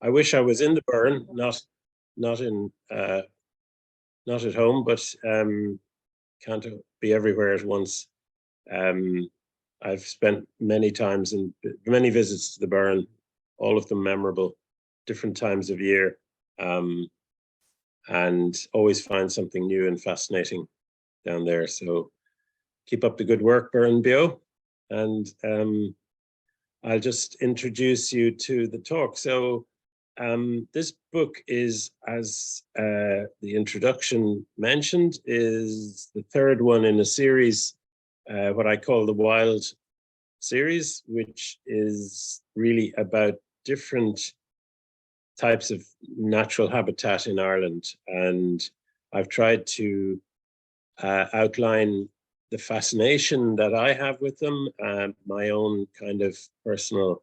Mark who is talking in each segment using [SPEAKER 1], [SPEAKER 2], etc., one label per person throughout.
[SPEAKER 1] I wish I was in the burn, not in not at home, but can't be everywhere at once. I've spent many times and many visits to the burn, all of them memorable, different times of year, and always find something new and fascinating down there. So keep up the good work, Burn Bio, and I'll just introduce you to the talk. So this book is, as the introduction mentioned, is the third one in a series, what I call the Wild series, which is really about different types of natural habitat in Ireland. And I've tried to outline the fascination that I have with them, my own kind of personal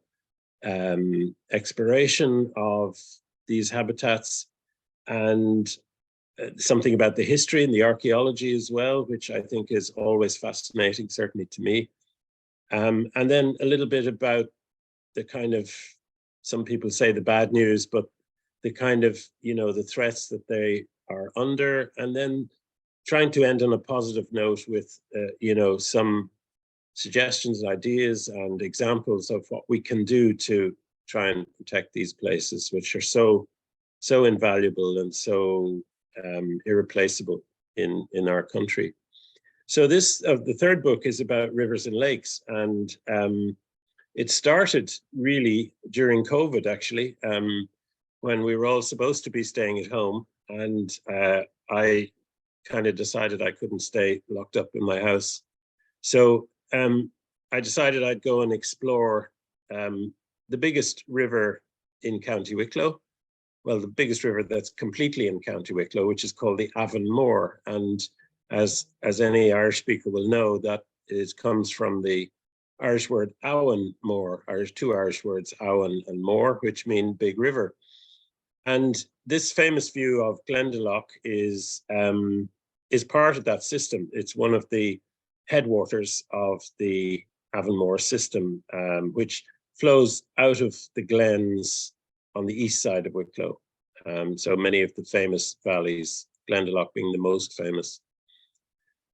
[SPEAKER 1] exploration of these habitats, and something about the history and the archaeology as well, which I think is always fascinating, certainly to me. And then a little bit about the kind of, some people say the bad news, but the kind of, the threats that they are under, and then trying to end on a positive note with, some suggestions, ideas, and examples of what we can do to try and protect these places, which are so invaluable and so irreplaceable in our country. So the third book is about rivers and lakes, and it started really during COVID, actually, when we were all supposed to be staying at home, and I kind of decided I couldn't stay locked up in my house. So I decided I'd go and explore the biggest river in County Wicklow. Well, the biggest river that's completely in County Wicklow, which is called the Avonmore. And as any Irish speaker will know, that comes from the Irish word Avonmore, two Irish words, Avon and More, which mean big river. And this famous view of Glendalough is part of that system. It's one of the headwaters of the Avonmore system, which flows out of the glens on the east side of Wicklow. So many of the famous valleys, Glendalough being the most famous.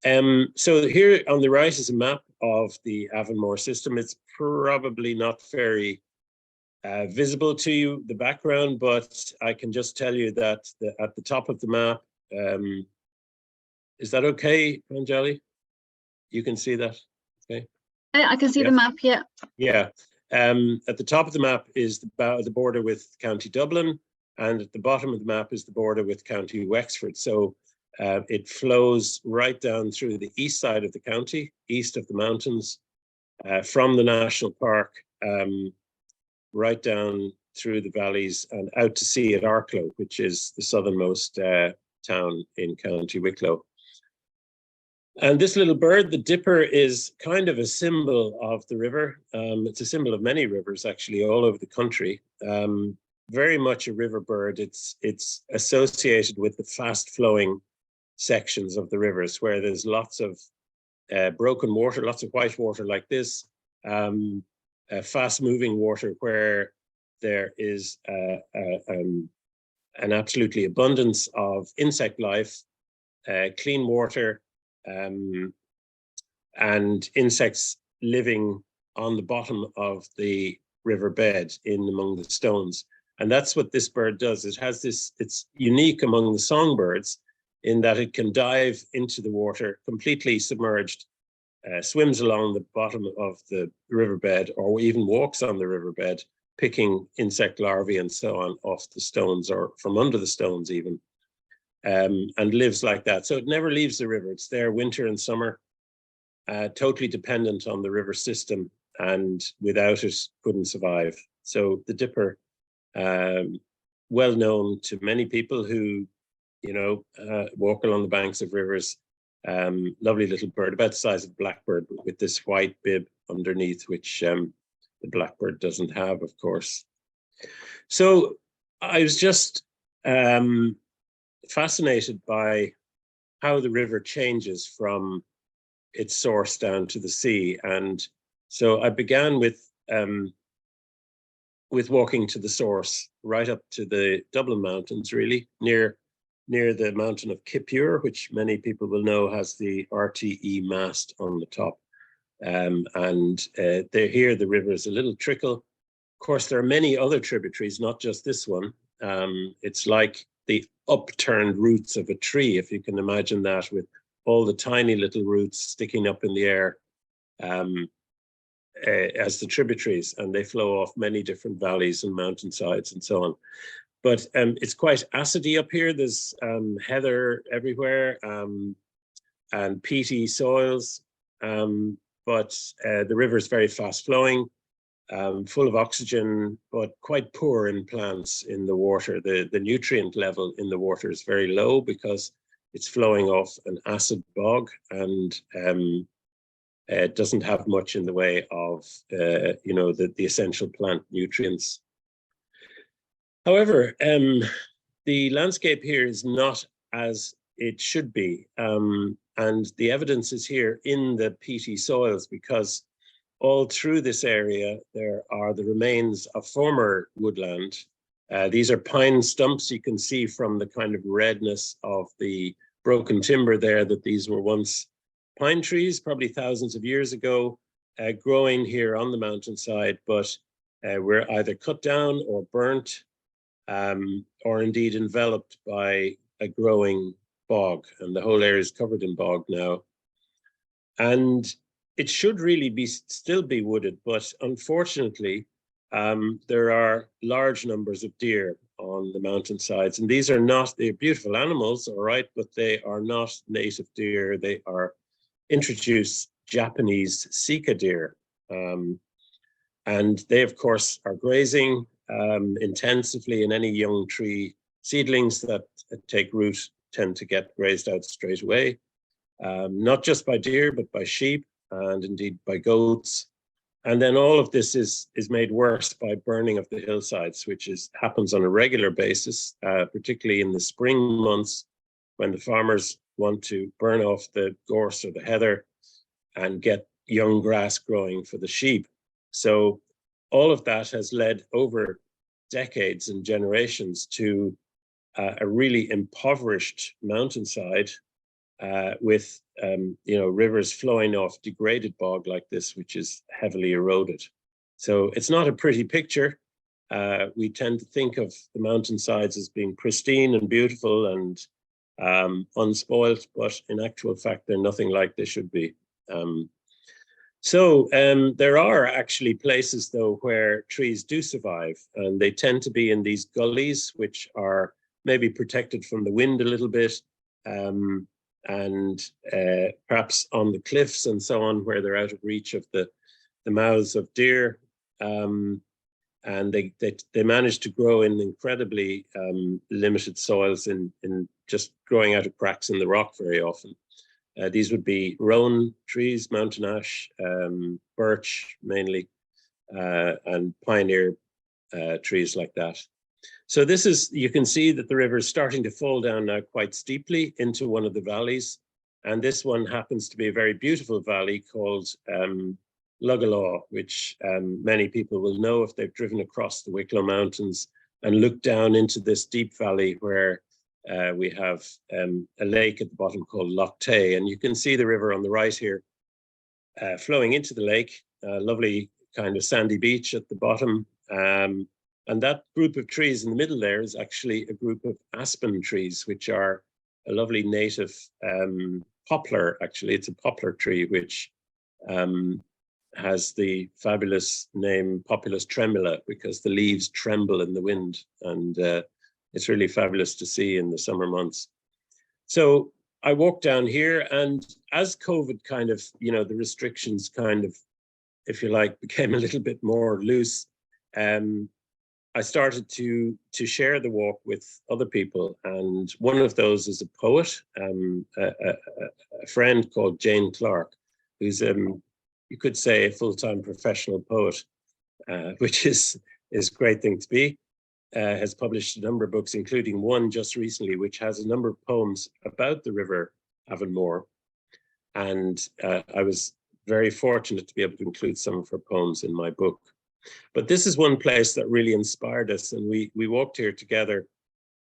[SPEAKER 1] So here on the right is a map of the Avonmore system. It's probably not very visible to you, the background, but I can just tell you that at the top of the map, is that okay, Anjali? You can see that, okay?
[SPEAKER 2] I can see the map, yeah.
[SPEAKER 1] Yeah, at the top of the map is the border with County Dublin, and at the bottom of the map is the border with County Wexford. So it flows right down through the east side of the county, east of the mountains, from the national park, right down through the valleys and out to sea at Arklow, which is the southernmost town in County Wicklow. And this little bird, the dipper, is kind of a symbol of the river. It's a symbol of many rivers, actually, all over the country. Very much a river bird. It's associated with the fast-flowing sections of the rivers where there's lots of broken water, lots of white water like this, fast-moving water where there is an absolutely abundance of insect life, clean water, and insects living on the bottom of the riverbed in among the stones. And that's what this bird does. It has this, it's unique among the songbirds in that it can dive into the water completely submerged, swims along the bottom of the riverbed, or even walks on the riverbed, picking insect larvae and so on off the stones or from under the stones even, and lives like that. So it never leaves the river. It's there winter and summer, totally dependent on the river system, and without it couldn't survive. So the dipper, well known to many people who, walk along the banks of rivers. Lovely little bird, about the size of a blackbird, with this white bib underneath, which the blackbird doesn't have, of course. So I was just fascinated by how the river changes from its source down to the sea. And so I began with walking to the source right up to the Dublin Mountains, really, near the mountain of Kippure, which many people will know has the RTE mast on the top. Here the river is a little trickle. Of course, there are many other tributaries, not just this one. It's like the upturned roots of a tree, if you can imagine that, with all the tiny little roots sticking up in the air as the tributaries, and they flow off many different valleys and mountainsides and so on. But it's quite acidy up here. There's heather everywhere and peaty soils, but the river is very fast flowing, full of oxygen, but quite poor in plants in the water. The nutrient level in the water is very low because it's flowing off an acid bog, and it doesn't have much in the way of the essential plant nutrients. However, the landscape here is not as it should be, and the evidence is here in the peaty soils, because all through this area there are the remains of former woodland. These are pine stumps. You can see from the kind of redness of the broken timber there that these were once pine trees, probably thousands of years ago, growing here on the mountainside, but were either cut down or burnt, or indeed enveloped by a growing bog, and the whole area is covered in bog now. And it should really still be wooded, but unfortunately, there are large numbers of deer on the mountainsides, and they're beautiful animals, all right, but they are not native deer. They are introduced Japanese Sika deer, and they, of course, are grazing intensively, and any young tree seedlings that take root tend to get grazed out straight away, not just by deer, but by sheep and indeed by goats. And then all of this is made worse by burning of the hillsides, which happens on a regular basis, particularly in the spring months when the farmers want to burn off the gorse or the heather and get young grass growing for the sheep. So all of that has led over decades and generations to a really impoverished mountainside with rivers flowing off degraded bog like this, which is heavily eroded. So it's not a pretty picture. We tend to think of the mountainsides as being pristine and beautiful and unspoilt, but in actual fact, they're nothing like they should be. There are actually places, though, where trees do survive, and they tend to be in these gullies, which are maybe protected from the wind a little bit, and perhaps on the cliffs and so on, where they're out of reach of the mouths of deer. And they manage to grow in incredibly limited soils, in just growing out of cracks in the rock very often. These would be rowan trees, mountain ash, birch mainly, and pioneer trees like that. So you can see that the river is starting to fall down now quite steeply into one of the valleys. And this one happens to be a very beautiful valley called Lugalaw, which many people will know if they've driven across the Wicklow Mountains and looked down into this deep valley where we have a lake at the bottom called Loch Tay. And you can see the river on the right here flowing into the lake, a lovely kind of sandy beach at the bottom. And that group of trees in the middle there is actually a group of aspen trees, which are a lovely native poplar. Actually, it's a poplar tree, which has the fabulous name Populus tremula, because the leaves tremble in the wind. And it's really fabulous to see in the summer months. So I walked down here, and as COVID kind of, the restrictions kind of, if you like, became a little bit more loose, I started to share the walk with other people. And one of those is a poet, a friend called Jane Clark, who's, you could say, a full-time professional poet, which is a great thing to be. Has published a number of books, including one just recently, which has a number of poems about the river Avonmore. And I was very fortunate to be able to include some of her poems in my book. But this is one place that really inspired us, and we walked here together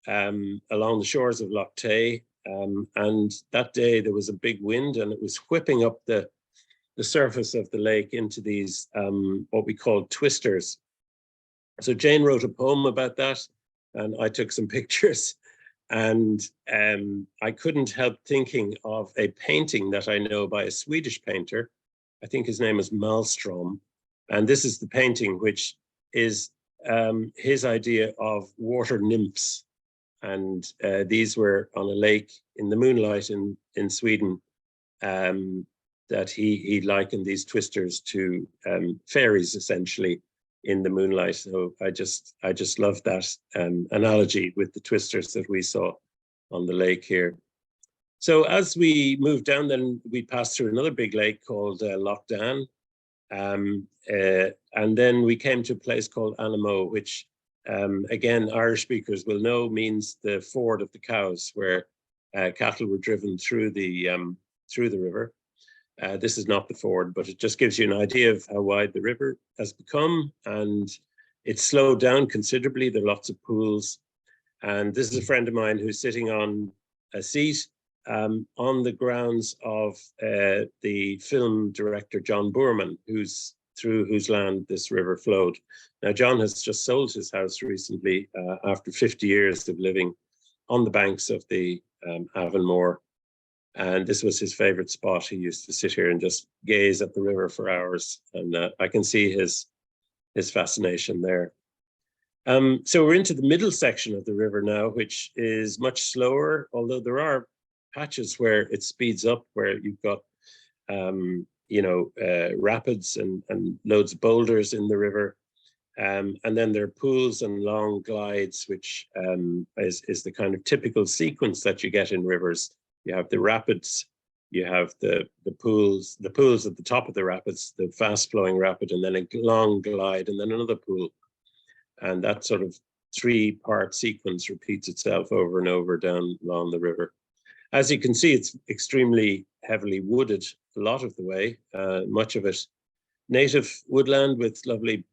[SPEAKER 1] along the shores of Loch Tay, and that day there was a big wind, and it was whipping up the surface of the lake into these what we call twisters. So Jane wrote a poem about that, and I took some pictures, and I couldn't help thinking of a painting that I know by a Swedish painter. I think his name is Malmström, and this is the painting, which is his idea of water nymphs. And these were on a lake in the moonlight in Sweden, that he likened these twisters to fairies, essentially, in the moonlight. So I just love that analogy with the twisters that we saw on the lake here. So as we moved down, then we passed through another big lake called Loch Dan. And then we came to a place called Anamo, which again, Irish speakers will know means the ford of the cows, where cattle were driven through the river. This is not the ford, but it just gives you an idea of how wide the river has become, and it's slowed down considerably. There are lots of pools, and this is a friend of mine who's sitting on a seat on the grounds of the film director John Boorman, through whose land this river flowed. Now, John has just sold his house recently after 50 years of living on the banks of the Avonmore. And this was his favorite spot. He used to sit here and just gaze at the river for hours. And I can see his fascination there. So we're into the middle section of the river now, which is much slower, although there are patches where it speeds up, where you've got rapids and loads of boulders in the river. And then there are pools and long glides, which is the kind of typical sequence that you get in rivers. You have the rapids, you have the pools at the top of the rapids, the fast flowing rapid, and then a long glide, and then another pool. And that sort of 3-part sequence repeats itself over and over down along the river. As you can see, it's extremely heavily wooded a lot of the way, much of it native woodland with lovely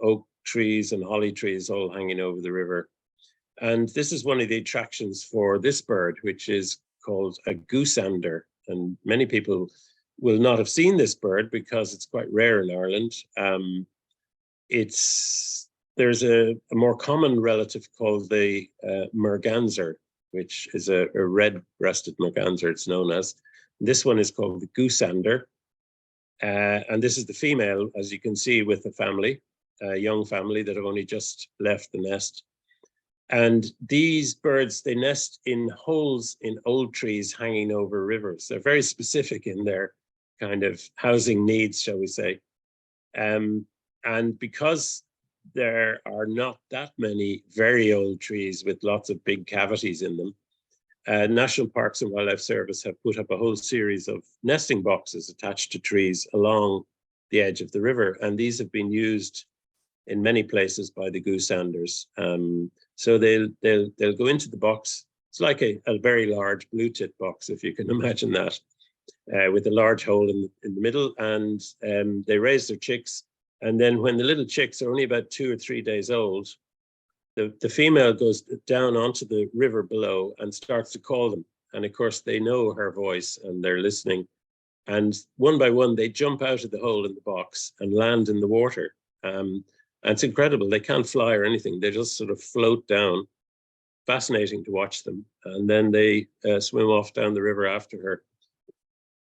[SPEAKER 1] oak trees and holly trees all hanging over the river. And this is one of the attractions for this bird, which is called a goosander. And many people will not have seen this bird because it's quite rare in Ireland. There's a more common relative called the merganser, which is a red-breasted merganser, it's known as. This one is called the goosander. And this is the female, as you can see, with a family, a young family that have only just left the nest. And these birds, they nest in holes in old trees hanging over rivers. They're very specific in their kind of housing needs, shall we say. And because there are not that many very old trees with lots of big cavities in them, National Parks and Wildlife Service have put up a whole series of nesting boxes attached to trees along the edge of the river. And these have been used in many places by the goosanders. So they'll go into the box. It's like a very large blue tit box, if you can imagine that, with a large hole in the middle, and they raise their chicks. And then when the little chicks are only about 2 or 3 days old, the female goes down onto the river below and starts to call them. And of course, they know her voice and they're listening. And one by one, they jump out of the hole in the box and land in the water. And it's incredible. They can't fly or anything. They just sort of float down. Fascinating to watch them. And then they swim off down the river after her.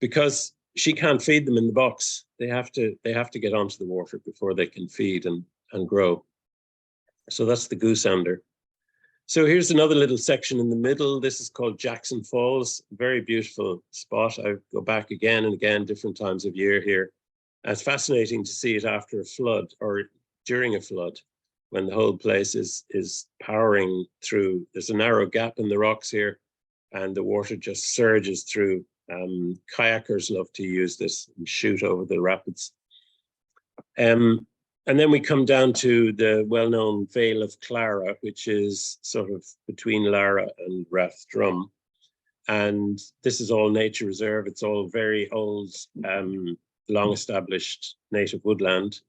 [SPEAKER 1] Because she can't feed them in the box. They have to get onto the water before they can feed and grow. So that's the goosander. So here's another little section in the middle. This is called Jackson Falls. Very beautiful spot. I go back again and again, different times of year here. And it's fascinating to see it after a flood or during a flood, when the whole place is powering through. There's a narrow gap in the rocks here, and the water just surges through. Kayakers love to use this and shoot over the rapids. And then we come down to the well-known Vale of Clara, which is sort of between Lara and Rathdrum. And this is all nature reserve. It's all very old, long-established native woodland.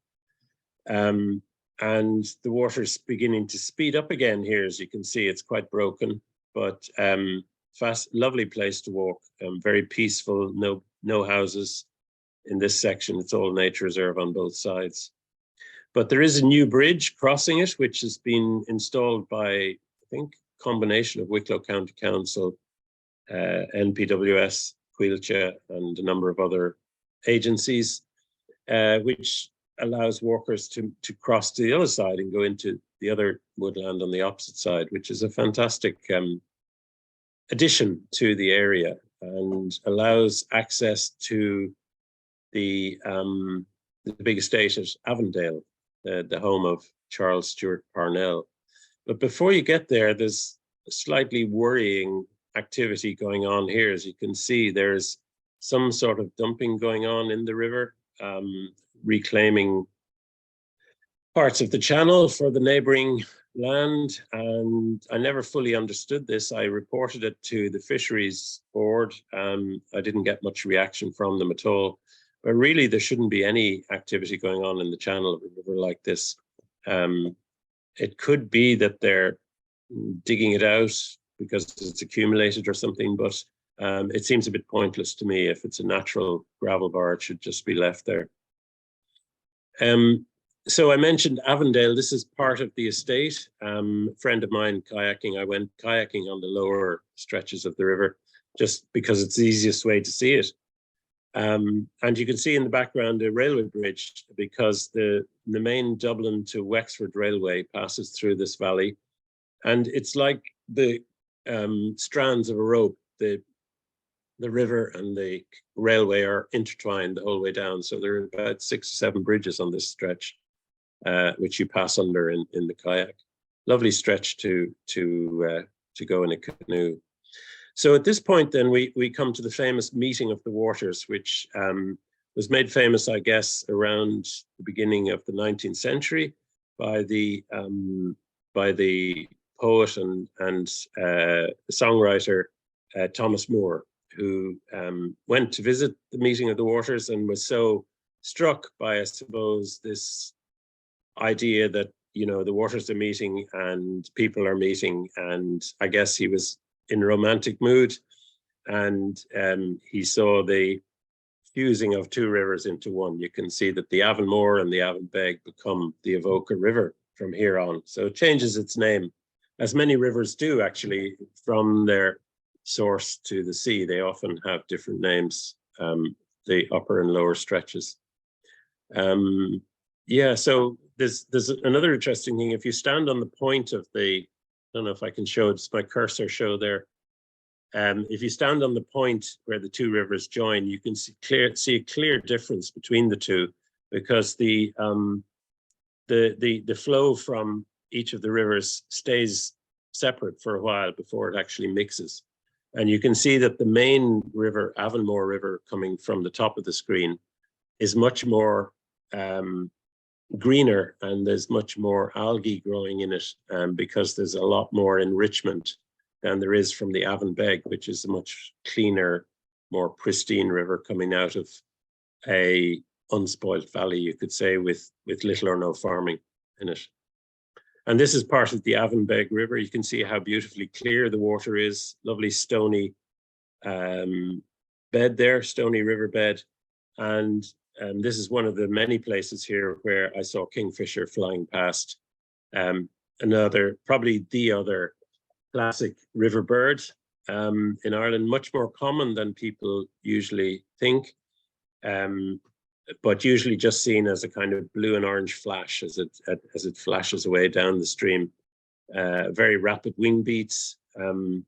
[SPEAKER 1] And the water's beginning to speed up again here. As you can see, it's quite broken, but lovely place to walk. Very peaceful, no houses in this section. It's all nature reserve on both sides. But there is a new bridge crossing it, which has been installed by, I think, combination of Wicklow County Council, NPWS, Quilcha, and a number of other agencies, which allows walkers to cross to the other side and go into the other woodland on the opposite side, which is a fantastic addition to the area and allows access to the big estate at Avondale, the home of Charles Stewart Parnell. But before you get there, there's a slightly worrying activity going on here. As you can see, there's some sort of dumping going on in the river, reclaiming parts of the channel for the neighboring land. And I never fully understood this. I reported it to the fisheries board. I didn't get much reaction from them at all. But really, there shouldn't be any activity going on in the channel of a river like this. It could be that they're digging it out because it's accumulated or something, but it seems a bit pointless to me. If it's a natural gravel bar, it should just be left there. So I mentioned Avondale. This is part of the estate. A friend of mine kayaking, I went kayaking on the lower stretches of the river just because it's the easiest way to see it. And you can see in the background a railway bridge because the main Dublin to Wexford railway passes through this valley. And it's like the strands of a rope. The river and the railway are intertwined the whole way down. So there are about 6 or 7 bridges on this stretch, which you pass under in the kayak. Lovely stretch to go in a canoe. So at this point, then we come to the famous meeting of the waters, which was made famous, I guess, around the beginning of the 19th century by the poet and songwriter Thomas Moore, who went to visit the meeting of the waters and was so struck by, I suppose, this idea that, you know, the waters are meeting and people are meeting. And I guess he was in a romantic mood, and he saw the fusing of 2 rivers into one. You can see that the Avonmore and the Avonbeg become the Avoca River from here on. So it changes its name, as many rivers do actually, from their source to the sea. They often have different names, the upper and lower stretches. Yeah, so there's another interesting thing. If you stand on the point of the, I don't know if I can show it, it's my cursor show there. If you stand on the point where the 2 rivers join, you can see a clear difference between the 2, because the flow from each of the rivers stays separate for a while before it actually mixes. And you can see that the main river, Avonmore River, coming from the top of the screen, is much more greener, and there's much more algae growing in it, because there's a lot more enrichment than there is from the Avonbeg, which is a much cleaner, more pristine river coming out of a unspoiled valley, you could say, with little or no farming in it. And this is part of the Avonbeg River. You can see how beautifully clear the water is. Lovely stony bed there, stony riverbed. And this is one of the many places here where I saw kingfisher flying past. Probably the other classic river bird in Ireland, much more common than people usually think, but usually just seen as a kind of blue and orange flash as it flashes away down the stream. Very rapid wing beats, and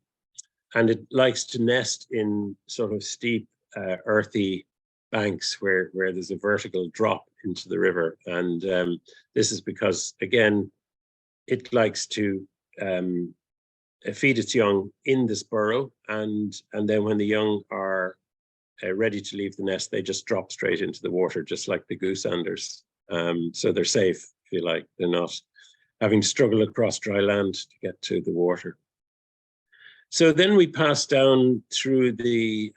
[SPEAKER 1] it likes to nest in sort of steep, earthy banks where there's a vertical drop into the river. And this is because, again, it likes to feed its young in this burrow, and then when the young are ready to leave the nest, they just drop straight into the water, just like the gooseanders. So they're safe, if you like. They're not having to struggle across dry land to get to the water. So then we pass down through the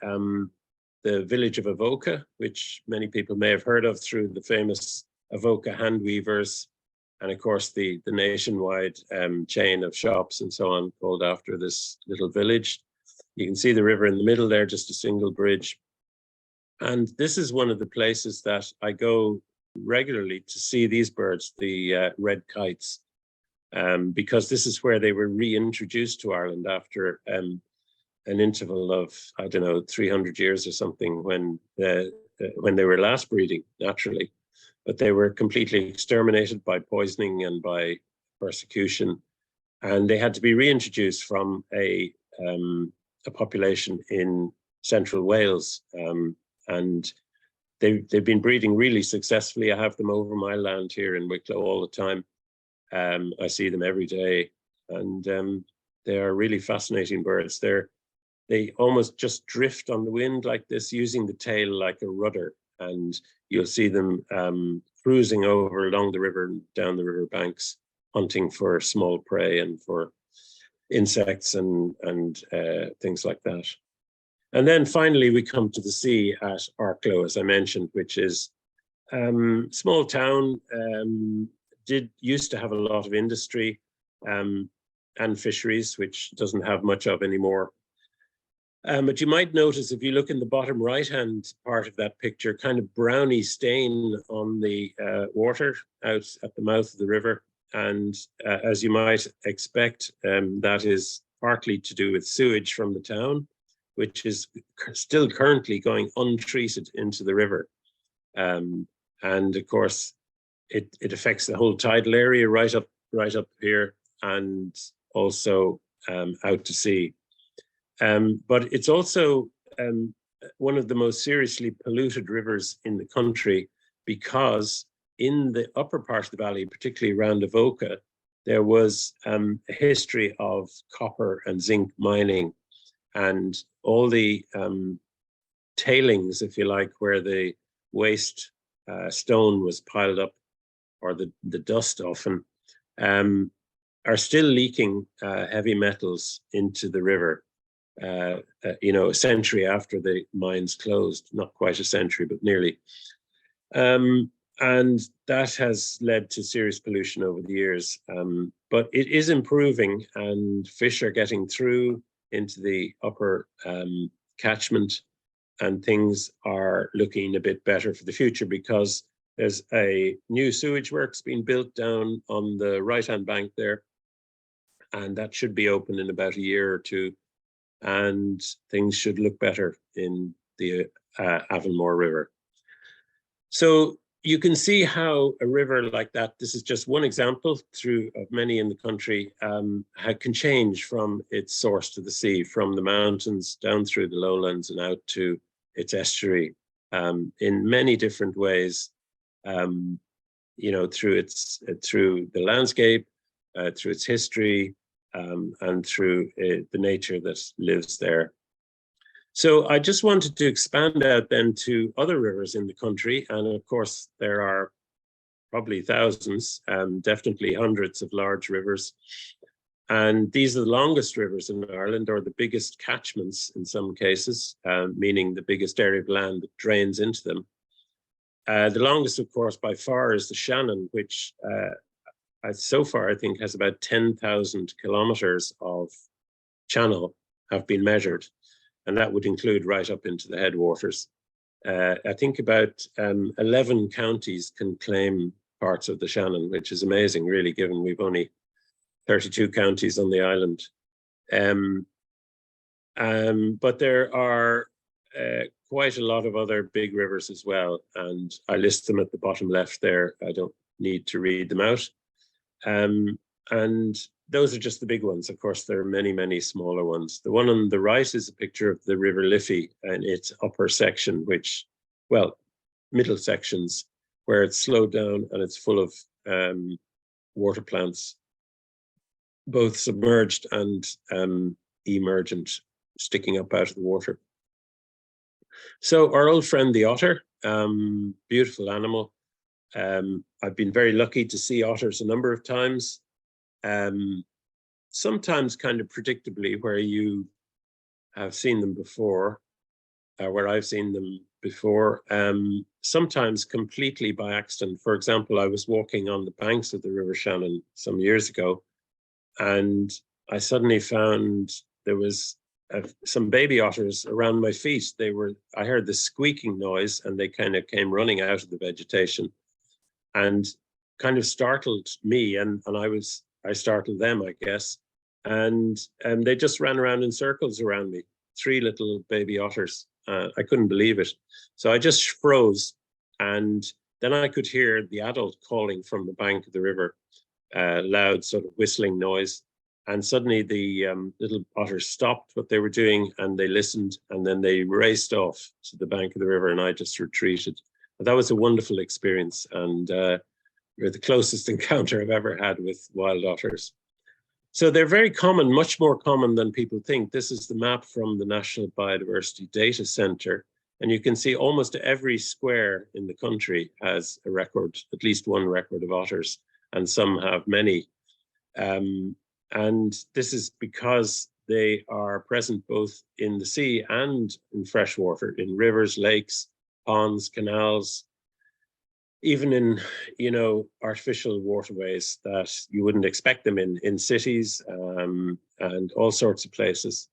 [SPEAKER 1] village of Avoca, which many people may have heard of through the famous Avoca hand weavers, and of course the nationwide chain of shops and so on called after this little village. You can see the river in the middle there, just a single bridge. And this is one of the places that I go regularly to see these birds, the red kites, because this is where they were reintroduced to Ireland after an interval of, I don't know, 300 years or something when they were last breeding naturally. But they were completely exterminated by poisoning and by persecution. And they had to be reintroduced from a population in central Wales. And they've been breeding really successfully. I have them over my land here in Wicklow all the time. I see them every day, and they are really fascinating birds. They almost just drift on the wind like this, using the tail like a rudder, and you'll see them cruising over along the river and down the river banks, hunting for small prey and for insects and things like that. And then finally, we come to the sea at Wicklow, as I mentioned, which is small town, used to have a lot of industry and fisheries, which doesn't have much of anymore. But you might notice, if you look in the bottom right-hand part of that picture, kind of browny stain on the water out at the mouth of the river. And as you might expect, that is partly to do with sewage from the town, which is still currently going untreated into the river. And of course, it affects the whole tidal area right up here, and also out to sea. But it's also one of the most seriously polluted rivers in the country, because in the upper part of the valley, particularly around Avoca, there was a history of copper and zinc mining, and all the tailings, if you like, where the waste stone was piled up, or the dust often, are still leaking heavy metals into the river. A century after the mines closed, not quite a century, but nearly. And that has led to serious pollution over the years. But it is improving, and fish are getting through into the upper catchment, and things are looking a bit better for the future, because there's a new sewage works being built down on the right-hand bank there, and that should be open in about a year or two, and things should look better in the Avonmore River. So you can see how a river like that, this is just one example of many in the country, can change from its source to the sea, from the mountains down through the lowlands and out to its estuary, in many different ways, through the landscape, through its history, and through the nature that lives there. So I just wanted to expand out then to other rivers in the country. And of course, there are probably thousands, definitely hundreds of large rivers. And these are the longest rivers in Ireland, or the biggest catchments in some cases, meaning the biggest area of land that drains into them. The longest, of course, by far is the Shannon, which so far I think has about 10,000 kilometers of channel have been measured. And that would include right up into the headwaters. I think about 11 counties can claim parts of the Shannon, which is amazing, really, given we've only 32 counties on the island. But there are quite a lot of other big rivers as well, and I list them at the bottom left there. I don't need to read them out. And those are just the big ones. Of course, there are many, many smaller ones. The one on the right is a picture of the River Liffey and its upper section, middle sections, where it's slowed down and it's full of water plants, both submerged and emergent, sticking up out of the water. So our old friend, the otter, beautiful animal. I've been very lucky to see otters a number of times. Sometimes kind of predictably, where you have seen them before, where I've seen them before, sometimes completely by accident. For example, I was walking on the banks of the River Shannon some years ago, and I suddenly found there was some baby otters around my feet. I heard the squeaking noise, and they kind of came running out of the vegetation and kind of startled me, and I startled them, I guess. And they just ran around in circles around me, 3 little baby otters. I couldn't believe it. So I just froze, and then I could hear the adult calling from the bank of the river, loud sort of whistling noise. And suddenly the little otters stopped what they were doing, and they listened, and then they raced off to the bank of the river, and I just retreated. But that was a wonderful experience, and you're the closest encounter I've ever had with wild otters. So they're very common, much more common than people think. This is the map from the National Biodiversity Data Centre, and you can see almost every square in the country has a record, at least one record of otters, and some have many. And this is because they are present both in the sea and in freshwater, in rivers, lakes, ponds, canals, even in, artificial waterways that you wouldn't expect them in cities, and all sorts of places.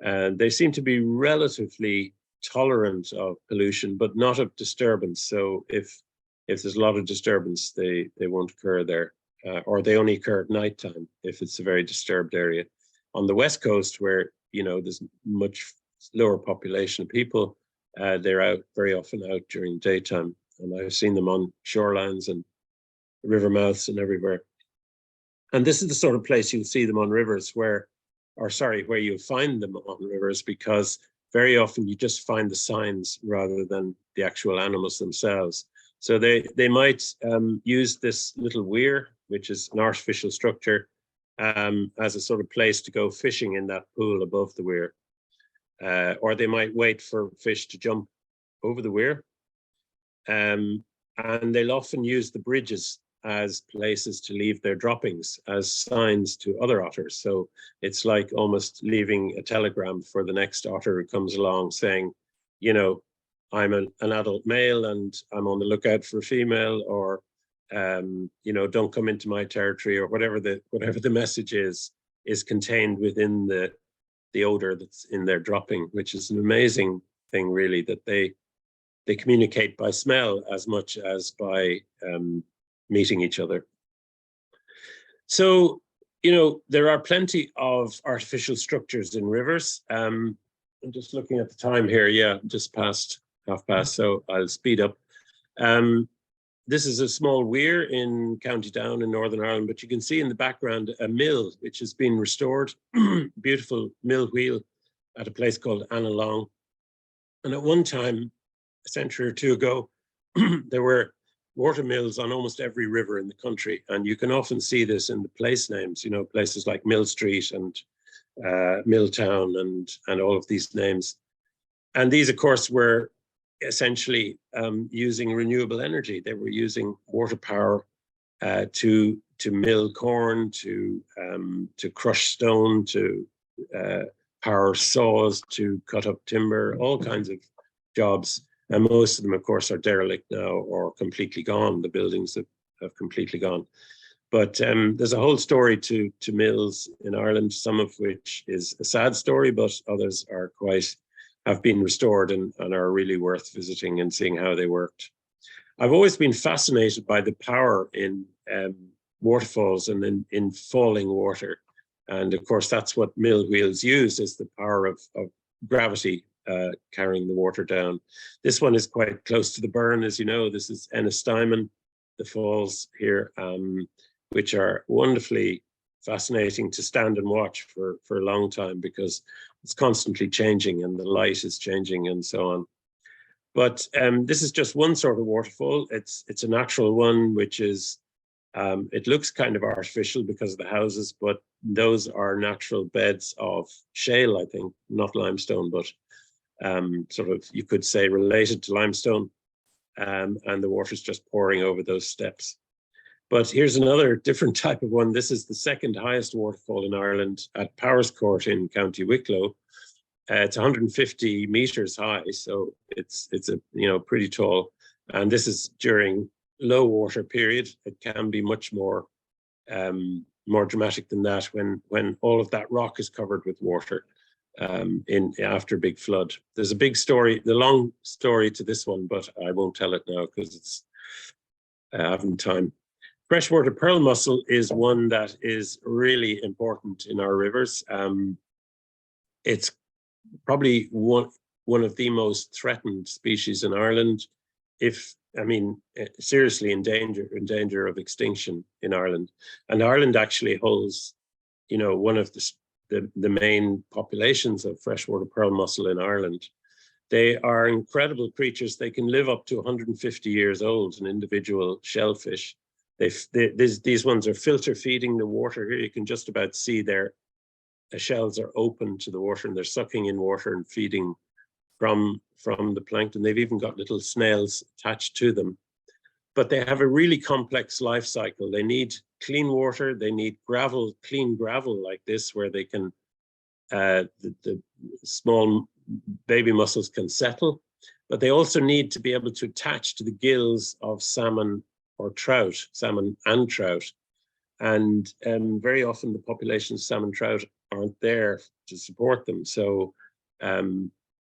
[SPEAKER 1] And they seem to be relatively tolerant of pollution, but not of disturbance. So if there's a lot of disturbance, they won't occur there. Or they only occur at nighttime if it's a very disturbed area. On the West Coast, where there's much lower population of people, they're very often out during daytime, and I've seen them on shorelines and river mouths and everywhere. And this is the sort of place you'll see them on rivers, where you find them on rivers, because very often you just find the signs rather than the actual animals themselves. So they might use this little weir, which is an artificial structure, as a sort of place to go fishing in that pool above the weir. Or they might wait for fish to jump over the weir. And they'll often use the bridges as places to leave their droppings, as signs to other otters. So it's like almost leaving a telegram for the next otter who comes along saying, I'm an adult male and I'm on the lookout for a female, or don't come into my territory, or whatever the message is contained within the odor that's in their dropping, which is an amazing thing, really, that they communicate by smell as much as by meeting each other. So, there are plenty of artificial structures in rivers. I'm just looking at the time here. Yeah, just past 1:30, so I'll speed up. This is a small weir in County Down in Northern Ireland, but you can see in the background a mill which has been restored, beautiful mill wheel at a place called Annalong. And at one time, a century or two ago, there were water mills on almost every river in the country. And you can often see this in the place names, places like Mill Street and Milltown and all of these names. And these, of course, were essentially using renewable energy. They were using water power to mill corn, to crush stone, to power saws, to cut up timber, all kinds of jobs. And most of them, of course, are derelict now or completely gone. The buildings have completely gone. But there's a whole story to mills in Ireland, some of which is a sad story, but others have been restored and are really worth visiting and seeing how they worked. I've always been fascinated by the power in waterfalls and in falling water. And of course, that's what mill wheels use, is the power of gravity carrying the water down. This one is quite close to the burn, as you know. This is Ennistimon, the falls here, which are wonderfully fascinating to stand and watch for a long time, because it's constantly changing and the light is changing and so on. But this is just one sort of waterfall. It's a natural one, which is, it looks kind of artificial because of the houses, but those are natural beds of shale, I think, not limestone, but sort of, you could say, related to limestone. And the water's just pouring over those steps. But here's another different type of one. This is the second highest waterfall in Ireland at Powerscourt in County Wicklow. It's 150 meters high, so it's a pretty tall. And this is during low water period. It can be much more dramatic than that when all of that rock is covered with water after a big flood. There's a big story, the long story to this one, but I won't tell it now because I haven't time. Freshwater pearl mussel is one that is really important in our rivers. It's probably one of the most threatened species in Ireland. Seriously in danger of extinction in Ireland. And Ireland actually holds, one of the main populations of freshwater pearl mussel in Ireland. They are incredible creatures. They can live up to 150 years old, an individual shellfish. These ones are filter feeding the water here. You can just about see their shells are open to the water and they're sucking in water and feeding from the plankton. They've even got little snails attached to them. But they have a really complex life cycle. They need clean water. They need clean gravel like this, where they can, the small baby mussels can settle. But they also need to be able to attach to the gills of salmon or trout, salmon and trout. And very often the population of salmon trout aren't there to support them. So,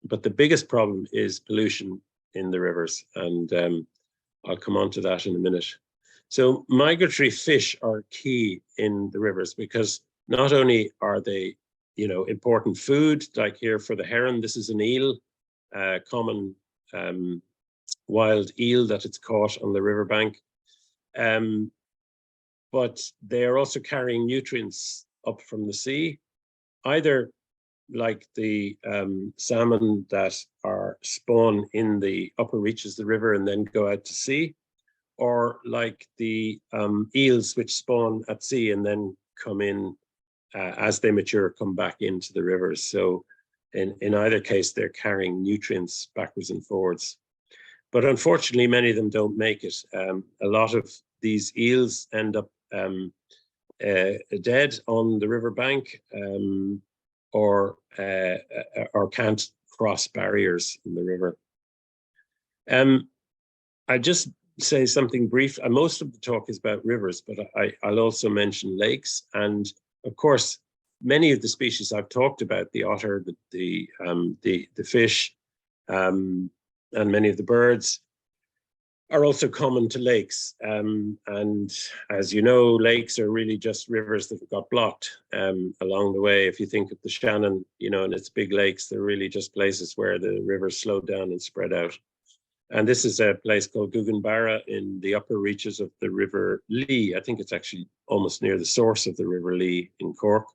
[SPEAKER 1] but the biggest problem is pollution in the rivers. And I'll come on to that in a minute. So migratory fish are key in the rivers because not only are they, important food, like here for the heron, this is an eel, common wild eel that it's caught on the riverbank. But they are also carrying nutrients up from the sea, either like the salmon that are spawn in the upper reaches of the river and then go out to sea, or like the eels which spawn at sea and then come in as they mature, come back into the rivers. So in either case, they're carrying nutrients backwards and forwards. But unfortunately, many of them don't make it. A lot of these eels end up dead on the riverbank, or can't cross barriers in the river. I just say something brief. Most of the talk is about rivers, but I'll also mention lakes. And of course, many of the species I've talked about, the otter, the fish, and many of the birds, are also common to lakes. And as you know, lakes are really just rivers that got blocked along the way. If you think of the Shannon, and its big lakes, they're really just places where the rivers slowed down and spread out. And this is a place called Guggenbarra in the upper reaches of the River Lee. I think it's actually almost near the source of the River Lee in Cork.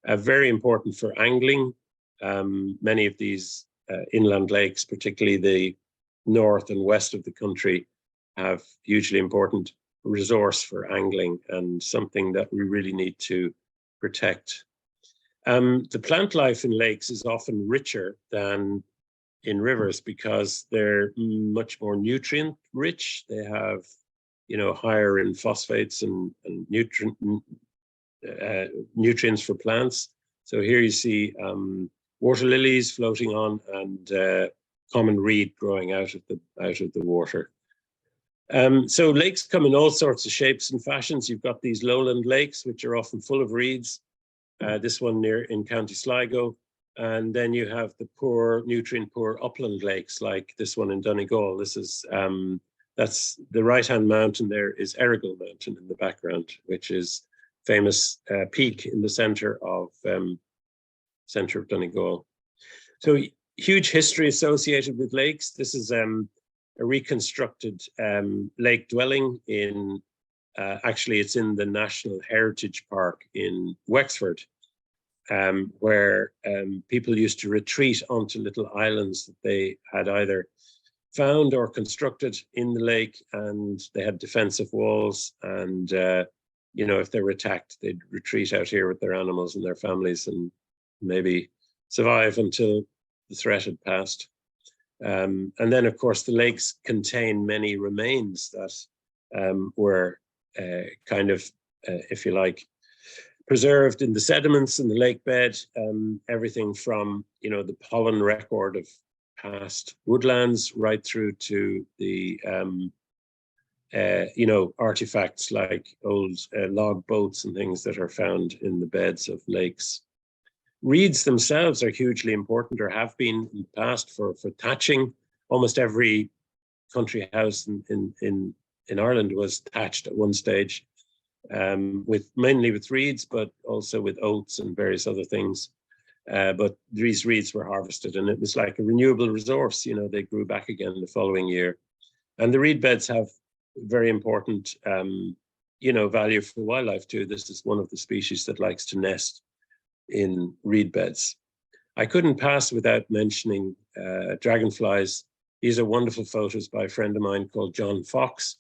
[SPEAKER 1] Very important for angling. Many of these inland lakes, particularly the north and west of the country, have hugely important resource for angling and something that we really need to protect. The plant life in lakes is often richer than in rivers because they're much more nutrient rich. They have, higher in phosphates and nutrients for plants. So here you see water lilies floating on and common reed growing out of the water. So lakes come in all sorts of shapes and fashions. You've got these lowland lakes, which are often full of reeds. This one in County Sligo. And then you have the nutrient-poor upland lakes, like this one in Donegal. This is, that's the right-hand mountain there is Errigal Mountain in the background, which is famous peak in the center of Donegal. So huge history associated with lakes. This is a reconstructed lake dwelling in, actually it's in the National Heritage Park in Wexford, where people used to retreat onto little islands that they had either found or constructed in the lake, and they had defensive walls. And, if they were attacked, they'd retreat out here with their animals and their families and maybe survive until the threat had passed. And then, of course, the lakes contain many remains that were kind of, if you like, preserved in the sediments in the lake bed, everything from, the pollen record of past woodlands right through to the, artifacts like old log boats and things that are found in the beds of lakes. Reeds themselves are hugely important, or have been in the past, for thatching. Almost every country house in Ireland was thatched at one stage, mainly with reeds, but also with oats and various other things. But these reeds were harvested, and it was like a renewable resource. They grew back again the following year. And the reed beds have very important, value for wildlife too. This is one of the species that likes to nest in reed beds. I couldn't pass without mentioning dragonflies. These are wonderful photos by a friend of mine called John Fox,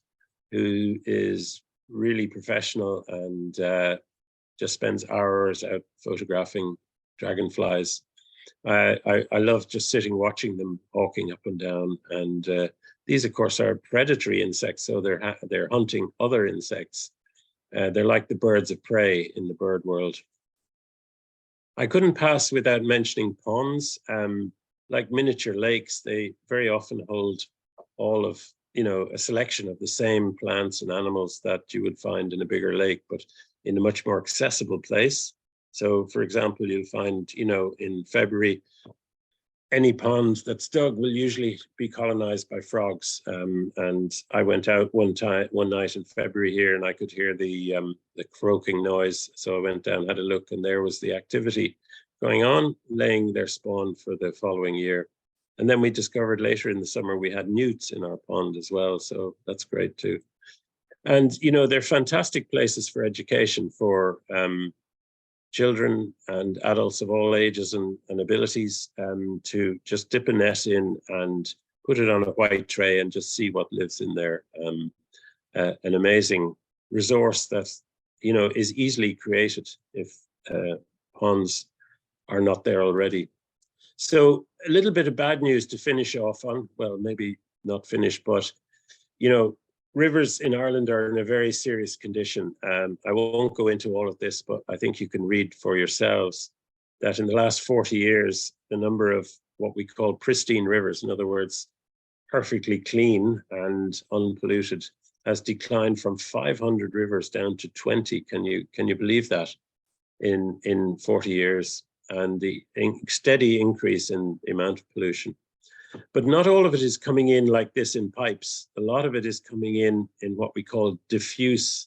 [SPEAKER 1] who is really professional and just spends hours out photographing dragonflies. I love just sitting watching them hawking up and down. And these, of course, are predatory insects, so they're hunting other insects. They're like the birds of prey in the bird world. I couldn't pass without mentioning ponds. Like miniature lakes, they very often hold all of, a selection of the same plants and animals that you would find in a bigger lake, but in a much more accessible place. So, for example, you'll find, in February, any pond that's dug will usually be colonized by frogs. And I went out one night in February here, and I could hear the croaking noise. So I went down, had a look, and there was the activity going on, laying their spawn for the following year. And then we discovered later in the summer we had newts in our pond as well. So that's great too. And, they're fantastic places for education for children and adults of all ages and abilities, to just dip a net in and put it on a white tray and just see what lives in there. An amazing resource that, is easily created if ponds are not there already. So a little bit of bad news to finish off on. Well, maybe not finish, but, rivers in Ireland are in a very serious condition. I won't go into all of this, but I think you can read for yourselves that in the last 40 years, the number of what we call pristine rivers, in other words, perfectly clean and unpolluted, has declined from 500 rivers down to 20. Can you believe that? In 40 years, and the steady increase in the amount of pollution. But not all of it is coming in like this in pipes. A lot of it is coming in what we call diffuse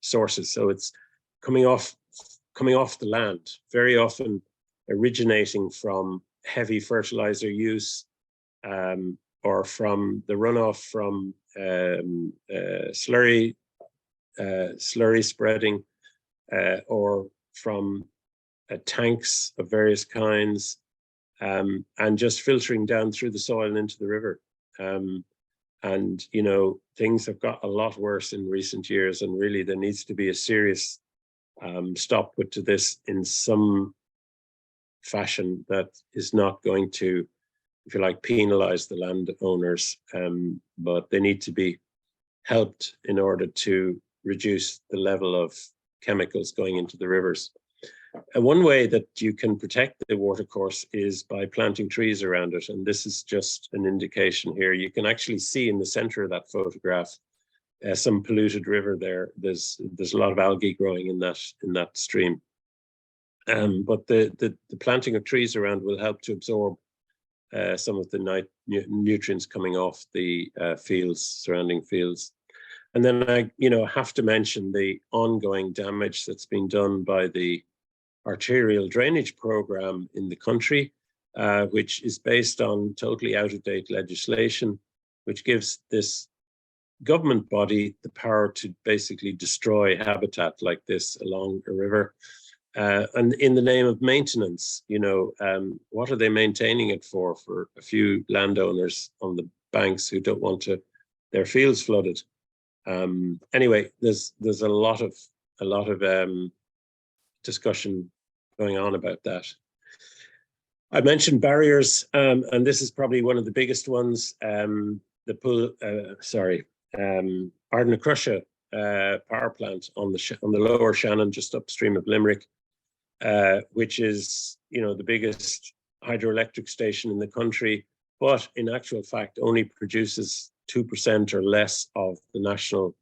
[SPEAKER 1] sources. So it's coming off the land, very often originating from heavy fertilizer use, or from the runoff from slurry spreading, or from tanks of various kinds. And just filtering down through the soil and into the river. And, things have got a lot worse in recent years, and really there needs to be a serious stop put to this in some fashion that is not going to, if you like, penalize the landowners, but they need to be helped in order to reduce the level of chemicals going into the rivers. One way that you can protect the watercourse is by planting trees around it. And this is just an indication here. You can actually see in the center of that photograph some polluted river there. There's a lot of algae growing in that stream. But the planting of trees around will help to absorb some of the nutrients coming off the surrounding fields. And then I have to mention the ongoing damage that's been done by the arterial drainage program in the country, which is based on totally out-of-date legislation, which gives this government body the power to basically destroy habitat like this along a river. And in the name of maintenance, what are they maintaining it for a few landowners on the banks who don't want their fields flooded? Anyway, there's a lot of discussion going on about that. I mentioned barriers, and this is probably one of the biggest ones. Ardnacrusha power plant on the lower Shannon, just upstream of Limerick, which is, the biggest hydroelectric station in the country, but in actual fact only produces 2% or less of the national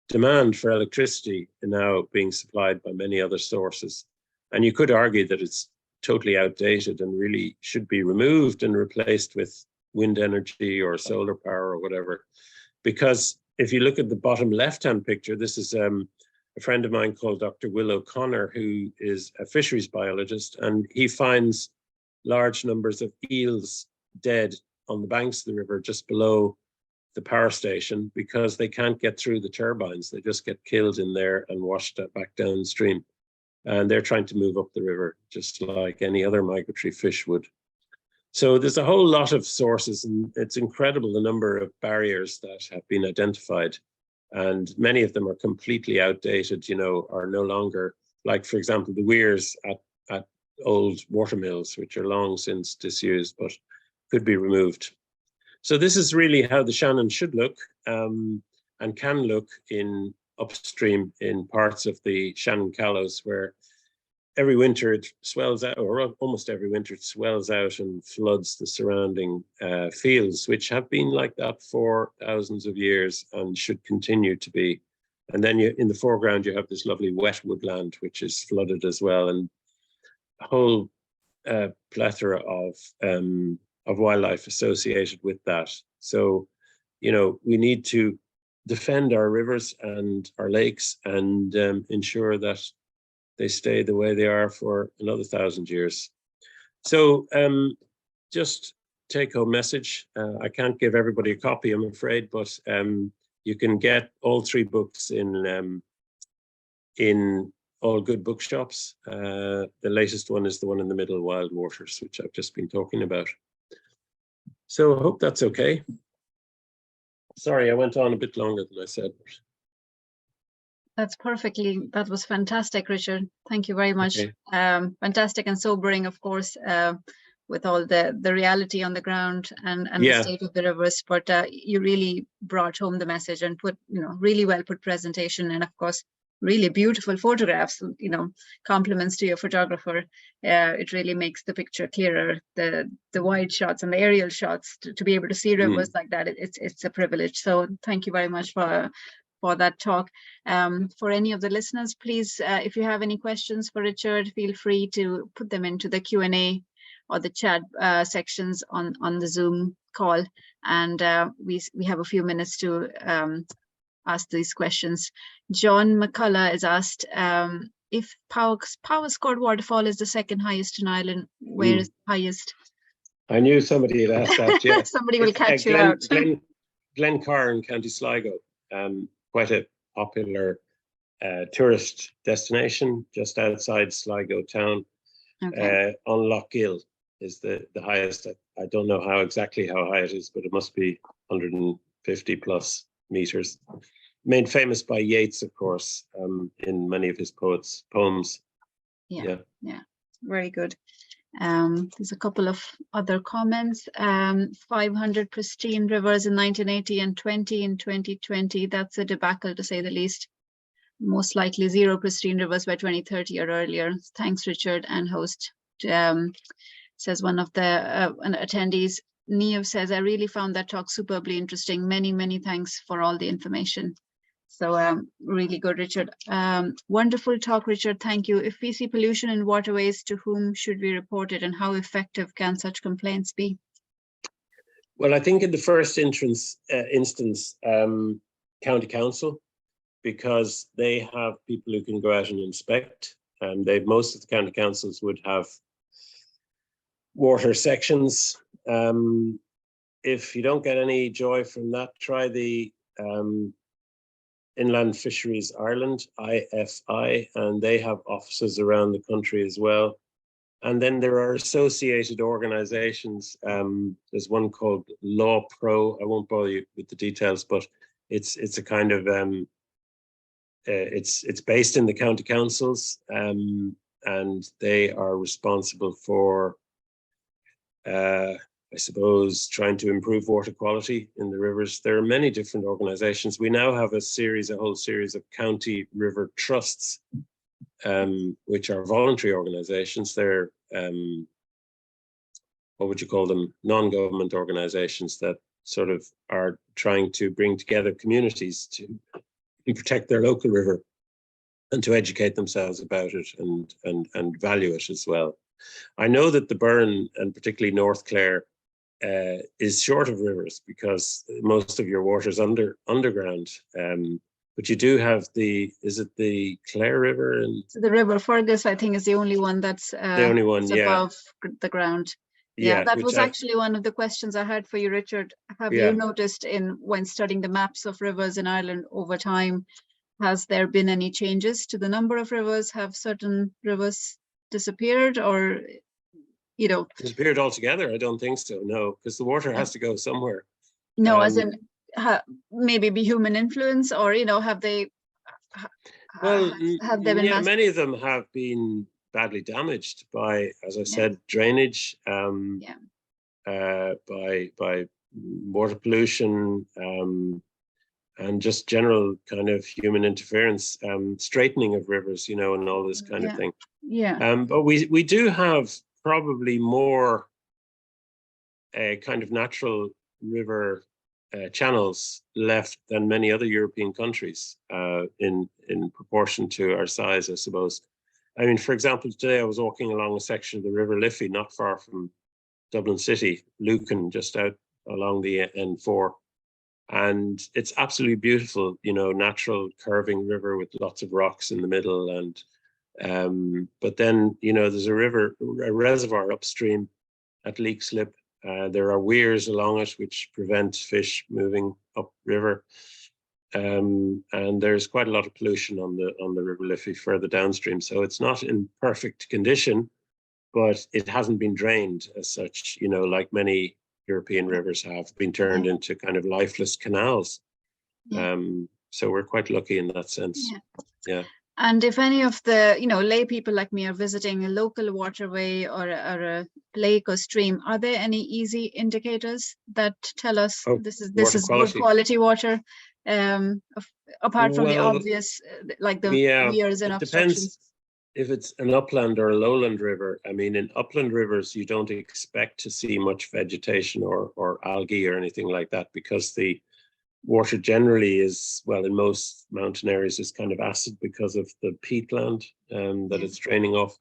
[SPEAKER 1] demand for electricity, now being supplied by many other sources. And you could argue that it's totally outdated and really should be removed and replaced with wind energy or solar power or whatever. Because if you look at the bottom left-hand picture, this is a friend of mine called Dr. Will O'Connor, who is a fisheries biologist, and he finds large numbers of eels dead on the banks of the river just below the power station because they can't get through the turbines. They just get killed in there and washed back downstream. And they're trying to move up the river just like any other migratory fish would. So there's a whole lot of sources, and it's incredible the number of barriers that have been identified. And many of them are completely outdated, are no longer, like, for example, the weirs at old watermills, which are long since disused, but could be removed. So this is really how the Shannon should look, and can look in upstream in parts of the Shannon Callows, where every winter it swells out, or almost every winter it swells out and floods the surrounding fields, which have been like that for thousands of years and should continue to be. And then in the foreground, you have this lovely wet woodland, which is flooded as well, and a whole plethora of wildlife associated with that. So, we need to defend our rivers and our lakes and ensure that they stay the way they are for another 1,000 years. So just take home message. I can't give everybody a copy, I'm afraid, but you can get all 3 books in all good bookshops. The latest one is the one in the middle, Wild Waters, which I've just been talking about. So I hope that's okay. Sorry, I went on a bit longer than I said.
[SPEAKER 2] That was fantastic, Richard. Thank you very much.
[SPEAKER 1] Okay.
[SPEAKER 2] Fantastic and sobering, of course, with all the reality on the ground and the state of the rivers. But you really brought home the message and put, really well put presentation, and of course, really beautiful photographs, compliments to your photographer. It really makes the picture clearer, the wide shots and the aerial shots to be able to see rivers like that. It's a privilege. So thank you very much for that talk. For any of the listeners, please, if you have any questions for Richard, feel free to put them into the Q&A or the chat sections on the Zoom call, and we have a few minutes to ask these questions. John McCullough is asked if Powerscourt waterfall is the second highest in Ireland. Where is the highest?
[SPEAKER 1] I knew somebody had asked that. Yeah,
[SPEAKER 2] somebody will catch you out.
[SPEAKER 1] Glencar in County Sligo, quite a popular tourist destination just outside Sligo town. Okay. On Lough Gill is the highest. I don't know exactly how high it is, but it must be 150 plus meters. Made famous by Yeats, of course, in many of his poems. Yeah,
[SPEAKER 2] very good. There's a couple of other comments. 500 pristine rivers in 1980 and 20 in 2020. That's a debacle, to say the least. Most likely 0 pristine rivers by 2030 or earlier. Thanks, Richard and host. Says one of the attendees. Neve says, I really found that talk superbly interesting. Many thanks for all the information. So really good, Richard. Wonderful talk, Richard. Thank you. If we see pollution in waterways, to whom should we report it, and how effective can such complaints be?
[SPEAKER 1] Well, I think in the first instance, County Council, because they have people who can go out and inspect, and most of the county councils would have water sections. If you don't get any joy from that, try the Inland Fisheries Ireland, IFI, and they have offices around the country as well. And then there are associated organizations. There's one called Law Pro. I won't bother you with the details, but it's a kind of it's based in the county councils, and they are responsible for I suppose, trying to improve water quality in the rivers. There are many different organizations. We now have a whole series of county river trusts, which are voluntary organizations. They're, what would you call them? Non-government organizations that sort of are trying to bring together communities to protect their local river and to educate themselves about it and value it as well. I know that the Burren, and particularly North Clare, is short of rivers because most of your water's underground. But you do have is it the Clare River? And
[SPEAKER 2] so the River Fergus, I think, is the only one that's
[SPEAKER 1] the only one,
[SPEAKER 2] above the ground. Yeah, that was actually one of the questions I had for you, Richard. Have you noticed when studying the maps of rivers in Ireland over time, has there been any changes to the number of rivers? Have certain rivers disappeared, or, you know?
[SPEAKER 1] Disappeared altogether? I don't think so, no, because the water has to go somewhere.
[SPEAKER 2] No, as in maybe be human influence, or, you know, have they? Have there been?
[SPEAKER 1] Yeah, many of them have been badly damaged by, as I said, drainage, by water pollution, and just general kind of human interference, straightening of rivers, you know, and all this kind of thing. Yeah. But we do have probably more kind of natural river channels left than many other European countries, in proportion to our size, I suppose. I mean, for example, today I was walking along a section of the River Liffey, not far from Dublin City, Lucan, just out along the N4. And it's absolutely beautiful, you know, natural curving river with lots of rocks in the middle. And but then, you know, there's a reservoir upstream at Leakslip. There are weirs along it which prevent fish moving upriver. And there's quite a lot of pollution on the River Liffey further downstream. So it's not in perfect condition, but it hasn't been drained as such, you know, like many European rivers have been turned into kind of lifeless canals. So we're quite lucky in that sense. Yeah.
[SPEAKER 2] And if any of the, you know, lay people like me are visiting a local waterway or a lake or stream, are there any easy indicators that tell us this is good quality water? Apart from the obvious, like the weirs and obstructions.
[SPEAKER 1] Depends if it's an upland or a lowland river. I mean, in upland rivers, you don't expect to see much vegetation or algae or anything like that, because the water generally is, well, in most mountain areas, is kind of acid because of the peatland that it's draining off.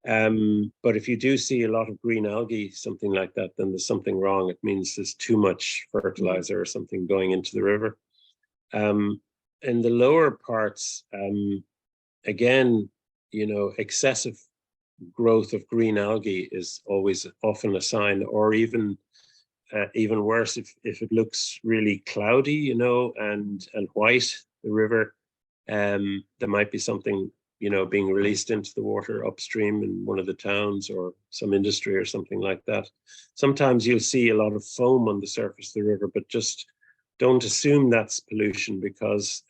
[SPEAKER 1] But if you do see a lot of green algae, something like that, then there's something wrong. It means there's too much fertilizer or something going into the river. In the lower parts, again, you know, excessive growth of green algae is often a sign, or even worse, if it looks really cloudy, you know, and white, the river, there might be something, you know, being released into the water upstream in one of the towns or some industry or something like that. Sometimes you'll see a lot of foam on the surface of the river, but just don't assume that's pollution, because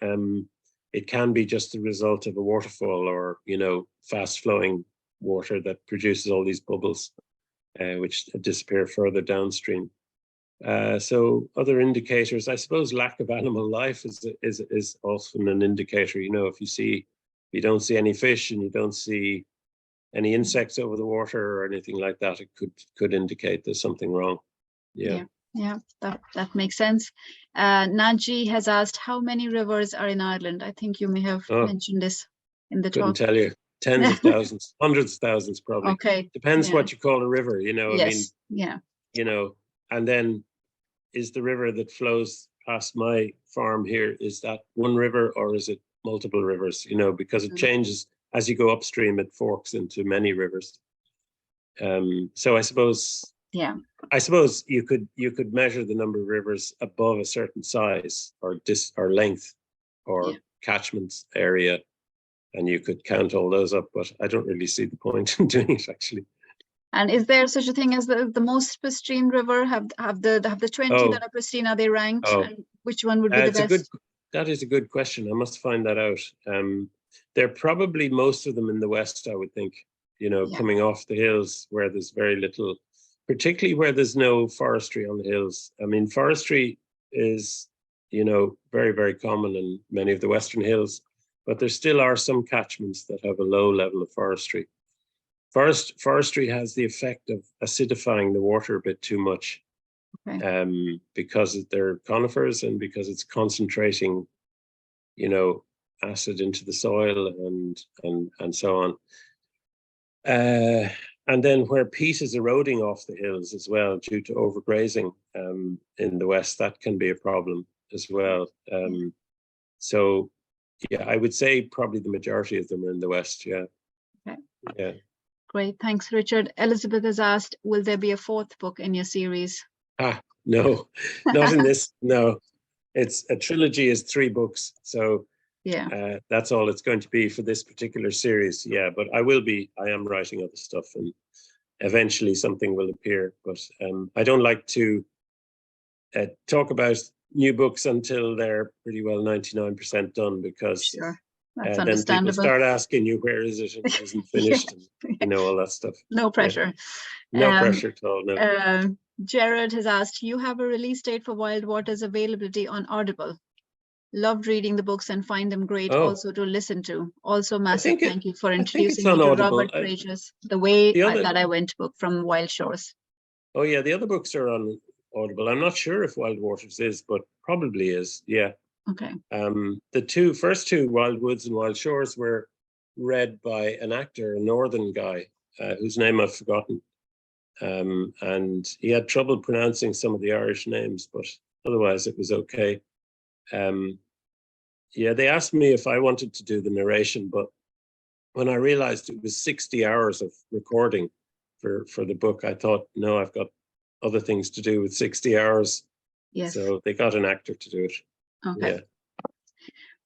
[SPEAKER 1] it can be just the result of a waterfall or, you know, fast flowing water that produces all these bubbles, which disappear further downstream. So other indicators, I suppose, lack of animal life is often an indicator. You know, if you don't see any fish and you don't see any insects over the water or anything like that, it could indicate there's something wrong.
[SPEAKER 2] Yeah, that makes sense. Naji has asked, how many rivers are in Ireland? I think you may have mentioned this in the talk.
[SPEAKER 1] Couldn't tell you. Tens of thousands, hundreds of thousands, probably.
[SPEAKER 2] Okay.
[SPEAKER 1] Depends what you call a river, you know.
[SPEAKER 2] Yes.
[SPEAKER 1] I mean, you know, and then is the river that flows past my farm here, is that one river or is it multiple rivers? You know, because it changes as you go upstream, it forks into many rivers. So I suppose you could measure the number of rivers above a certain size or length or catchment area, and you could count all those up, but I don't really see the point in doing it, actually.
[SPEAKER 2] And is there such a thing as the most pristine river? Have the 20 that are pristine, are they ranked? And which one would be the best?
[SPEAKER 1] That is a good question. I must find that out. They're probably most of them in the west, I would think, you know, coming off the hills where there's very little particularly where there's no forestry on the hills. I mean, forestry is, you know, very, very common in many of the Western hills, but there still are some catchments that have a low level of forestry. Forestry has the effect of acidifying the water a bit too much, because they're conifers and because it's concentrating, you know, acid into the soil and so on. And then where peat is eroding off the hills as well due to overgrazing in the west, that can be a problem as well. So yeah, I would say probably the majority of them are in the west. Yeah.
[SPEAKER 2] Okay.
[SPEAKER 1] Yeah.
[SPEAKER 2] Great, thanks, Richard. Elizabeth has asked, will there be a 4th book in your series?
[SPEAKER 1] No, not in this. No, it's a trilogy is 3 books. So
[SPEAKER 2] yeah,
[SPEAKER 1] that's all it's going to be for this particular series. Yeah, but I am writing other stuff and eventually something will appear. But I don't like to talk about new books until they're pretty well 99% done, because
[SPEAKER 2] sure. That's
[SPEAKER 1] then people
[SPEAKER 2] understandable.
[SPEAKER 1] start asking you, where is it? It isn't finished. And, you know, all that stuff.
[SPEAKER 2] No pressure.
[SPEAKER 1] Yeah. No pressure at all, no.
[SPEAKER 2] Jared has asked, you have a release date for Wild Waters availability on Audible. Loved reading the books and find them great also to listen to. Also, massive thank you for introducing me to Robert Fraser's The Way That I Went book from Wild Shores.
[SPEAKER 1] Oh yeah, the other books are on Audible. I'm not sure if Wild Waters is, but probably is. Yeah.
[SPEAKER 2] Okay.
[SPEAKER 1] The first two, Wildwoods and Wild Shores, were read by an actor, a northern guy, whose name I've forgotten. And he had trouble pronouncing some of the Irish names, but otherwise it was okay. Yeah, they asked me if I wanted to do the narration, but when I realized it was 60 hours of recording for the book, I thought, no, I've got other things to do with 60 hours.
[SPEAKER 2] Yes.
[SPEAKER 1] So they got an actor to do it.
[SPEAKER 2] Okay.
[SPEAKER 1] Yeah.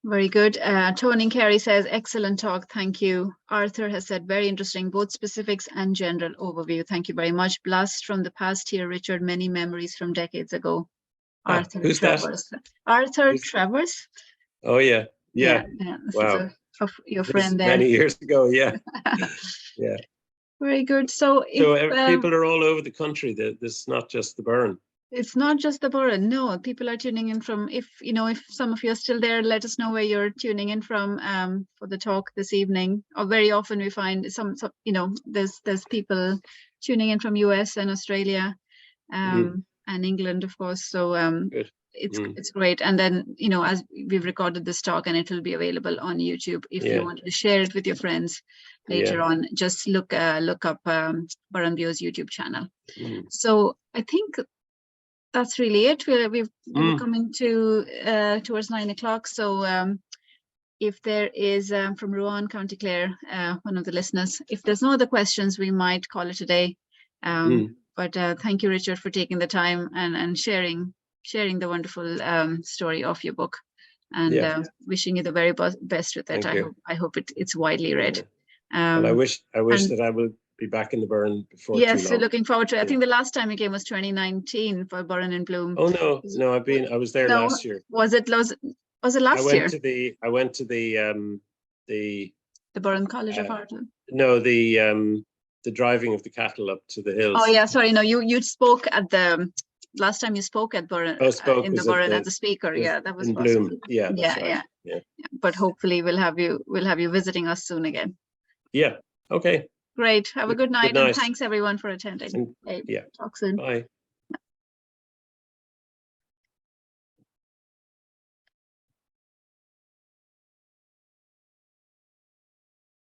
[SPEAKER 2] Very good. Tony Carey says, excellent talk. Thank you. Arthur has said, very interesting, both specifics and general overview. Thank you very much. Blast from the past here, Richard. Many memories from decades ago. Arthur
[SPEAKER 1] who's
[SPEAKER 2] Travers.
[SPEAKER 1] that?
[SPEAKER 2] Arthur Travers.
[SPEAKER 1] Oh, yeah. Yeah.
[SPEAKER 2] Wow. Your friend there.
[SPEAKER 1] Many years ago. Yeah. Yeah.
[SPEAKER 2] Very good. So
[SPEAKER 1] people are all over the country. This is not just the Burren.
[SPEAKER 2] It's not just the Burren. No, people are tuning in from, if some of you are still there, let us know where you're tuning in from for the talk this evening. Or very often we find some there's people tuning in from US and Australia and England, of course. So it's great. And then, as we've recorded this talk, and it will be available on YouTube if you wanted to share it with your friends later on, just look up Burren Bio's YouTube channel. So I think that's really it. We're coming to towards 9 o'clock. So if there is from Rowan, County Clare, one of the listeners, if there's no other questions, we might call it a day. But thank you, Richard, for taking the time and sharing the wonderful story of your book, and wishing you the very best with it. I hope it's widely read.
[SPEAKER 1] And I wish that I will be back in the Burren before too long.
[SPEAKER 2] Yes, looking forward to it. I think the last time you came was 2019 for Burren in Bloom.
[SPEAKER 1] Oh no, I was there last year.
[SPEAKER 2] Was it last year?
[SPEAKER 1] I went to the
[SPEAKER 2] Burren College of Art.
[SPEAKER 1] No, the driving of the cattle up to the hills.
[SPEAKER 2] Oh yeah, sorry, no, you spoke at the last time you spoke at Burren in the Burren as a speaker. Yeah, that was
[SPEAKER 1] in Bloom. Yeah, that's right. Yeah.
[SPEAKER 2] But hopefully we'll have you visiting us soon again.
[SPEAKER 1] Yeah. Okay.
[SPEAKER 2] Great. Have a good night. And thanks everyone for attending.
[SPEAKER 1] Yeah.
[SPEAKER 2] Talk soon.
[SPEAKER 1] Bye.